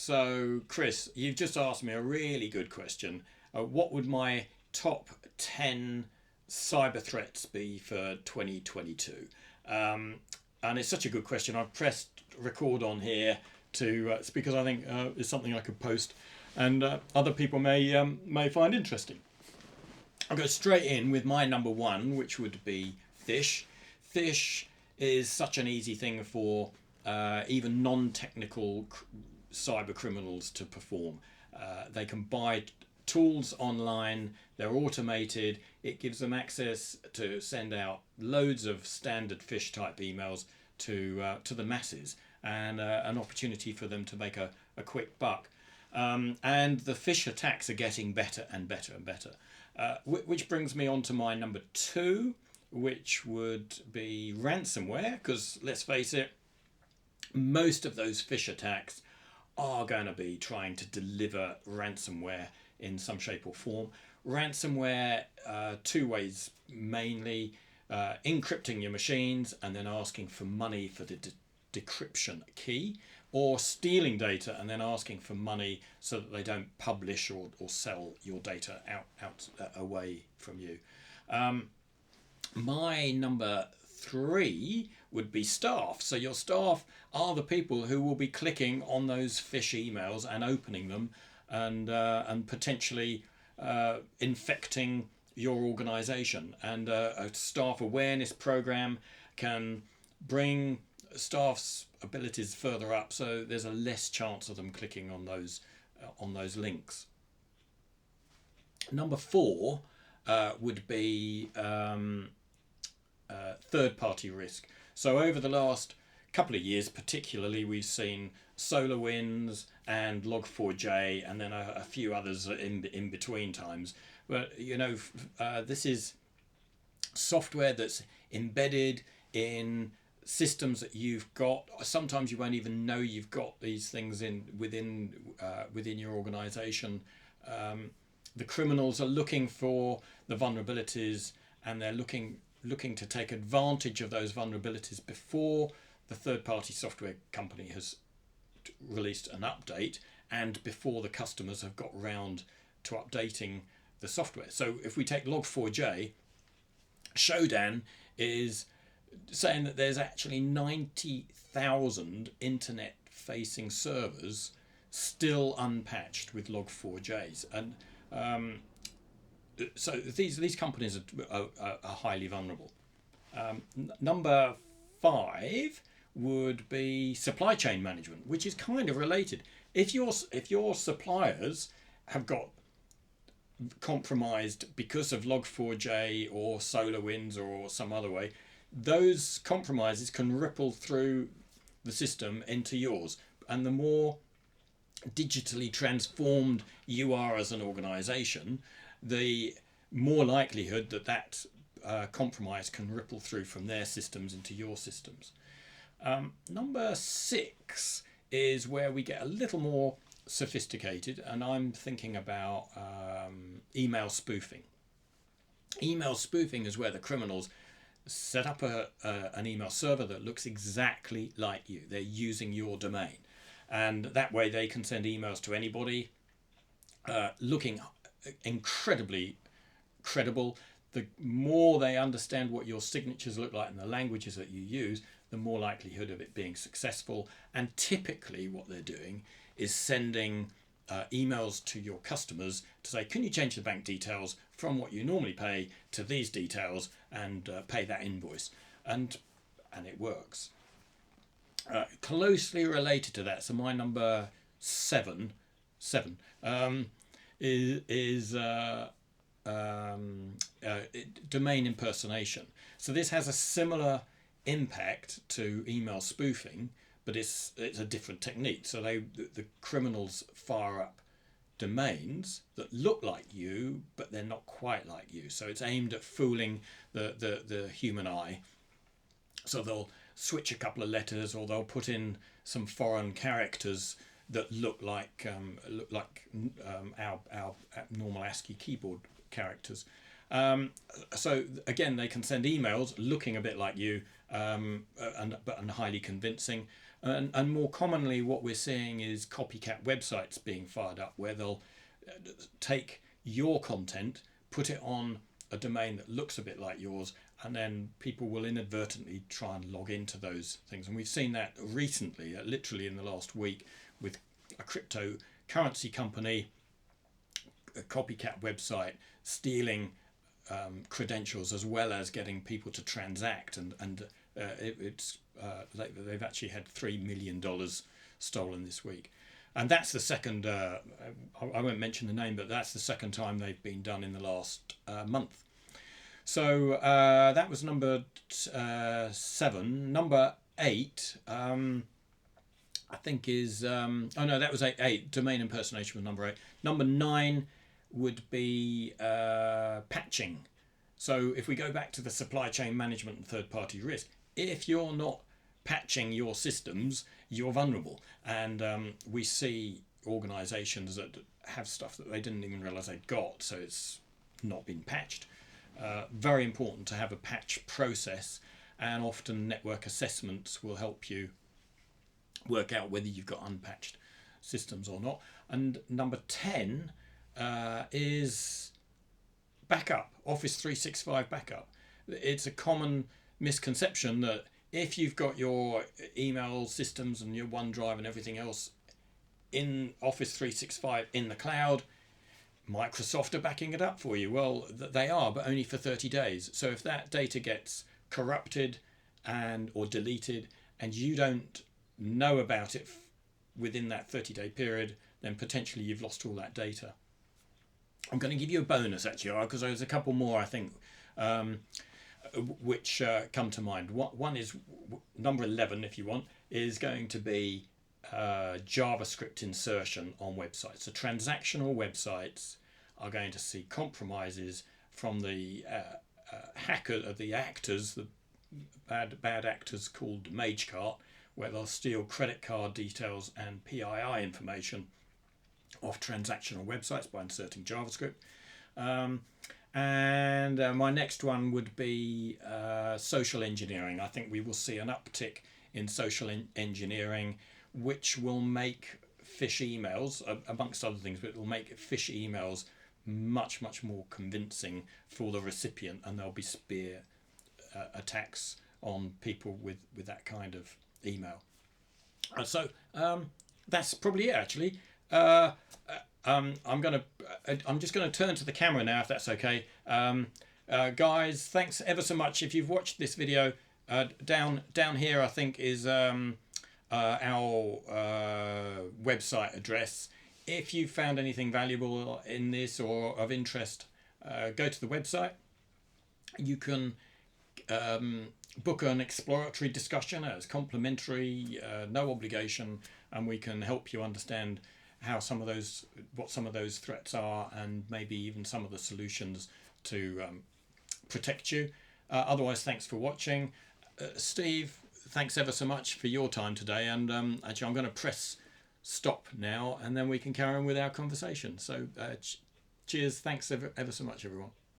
So, Chris, you've just asked me a really good question. What would my top 10 cyber threats be for 2022? Um, and it's such a good question. I've pressed record on here to it's because I think it's something I could post, and other people may find interesting. I'll go straight in with my number one, which would be fish. Fish is such an easy thing for even non-technical cyber criminals to perform. They can buy tools online, they're automated, it gives them access to send out loads of standard fish type emails to the masses, and an opportunity for them to make a quick buck. And the fish attacks are getting better and better and better. Which brings me on to my number two, which would be ransomware, because let's face it, most of those fish attacks are going to be trying to deliver ransomware in some shape or form. Ransomware, two ways mainly: encrypting your machines and then asking for money for the decryption key, or stealing data and then asking for money so that they don't publish or sell your data out away from you. My number three would be staff. So your staff are the people who will be clicking on those fish emails and opening them, and potentially infecting your organisation. And a staff awareness program can bring staff's abilities further up, so there's a less chance of them clicking on those links. Number four would be third-party risk. So over the last couple of years, particularly, we've seen SolarWinds and Log4j, and then a few others in between times. But this is software that's embedded in systems that you've got. Sometimes you won't even know you've got these things within your organization. The criminals are looking for the vulnerabilities, and they're looking to take advantage of those vulnerabilities before the third-party software company has released an update, and before the customers have got round to updating the software. So if we take Log4j, Shodan is saying that there's actually 90,000 internet-facing servers still unpatched with Log4js, and so these companies are highly vulnerable. Number five would be supply chain management, which is kind of related. If your suppliers have got compromised because of Log4j or SolarWinds or some other way, those compromises can ripple through the system into yours. And the more digitally transformed you are as an organization, the more likelihood that compromise can ripple through from their systems into your systems. Number six is where we get a little more sophisticated, and I'm thinking about email spoofing. Email spoofing is where the criminals set up an email server that looks exactly like you. They're using your domain, and that way they can send emails to anybody looking incredibly credible. The more they understand what your signatures look like and the languages that you use, the more likelihood of it being successful. And typically what they're doing is sending emails to your customers to say, can you change the bank details from what you normally pay to these details, and pay that invoice, and it works. Closely related to that, so my number seven is domain impersonation. So this has a similar impact to email spoofing, but it's a different technique. So the criminals fire up domains that look like you, but they're not quite like you. So it's aimed at fooling the human eye. So they'll switch a couple of letters, or they'll put in some foreign characters that look like our normal ASCII keyboard characters. So again, they can send emails looking a bit like you, but highly convincing. And more commonly, what we're seeing is copycat websites being fired up, where they'll take your content, put it on a domain that looks a bit like yours, and then people will inadvertently try and log into those things. And we've seen that recently, literally in the last week, with a cryptocurrency company, a copycat website, stealing credentials as well as getting people to transact, and they've actually had $3 million stolen this week. And that's the second, I won't mention the name, but that's the second time they've been done in the last month. So that was number 7. Number 8, I think is, oh no, that was 8. Domain impersonation was number 8. Number 9 would be patching. So if we go back to the supply chain management and third-party risk, if you're not patching your systems, you're vulnerable. And we see organizations that have stuff that they didn't even realize they'd got, so it's not been patched. Very important to have a patch process, and often network assessments will help you work out whether you've got unpatched systems or not. And number 10 is backup, Office 365 backup. It's a common misconception that if you've got your email systems and your OneDrive and everything else in Office 365 in the cloud, Microsoft are backing it up for you. Well, they are, but only for 30 days. So if that data gets corrupted or deleted, and you don't know about it within that 30-day period, then potentially you've lost all that data. I'm going to give you a bonus actually, because there's a couple more I think which come to mind. One is number 11, if you want, is going to be JavaScript insertion on websites. So transactional websites are going to see compromises from the the actors, the bad actors called MageCart, where they'll steal credit card details and PII information off transactional websites by inserting JavaScript. And my next one would be social engineering. I think we will see an uptick in social engineering, which will make phish emails, amongst other things, but it will make phish emails much more convincing for the recipient, and there'll be spear attacks on people with that kind of email. So that's probably it actually. I'm just going to turn to the camera now, if that's okay. Guys, thanks ever so much. If you've watched this video, down here I think is our website address. If you found anything valuable in this or of interest, go to the website. You can book an exploratory discussion as complimentary, no obligation, and we can help you understand what some of those threats are, and maybe even some of the solutions to protect you. Otherwise, thanks for watching. Steve, thanks ever so much for your time today, and actually I'm going to press stop now, and then we can carry on with our conversation. So cheers, thanks ever so much everyone.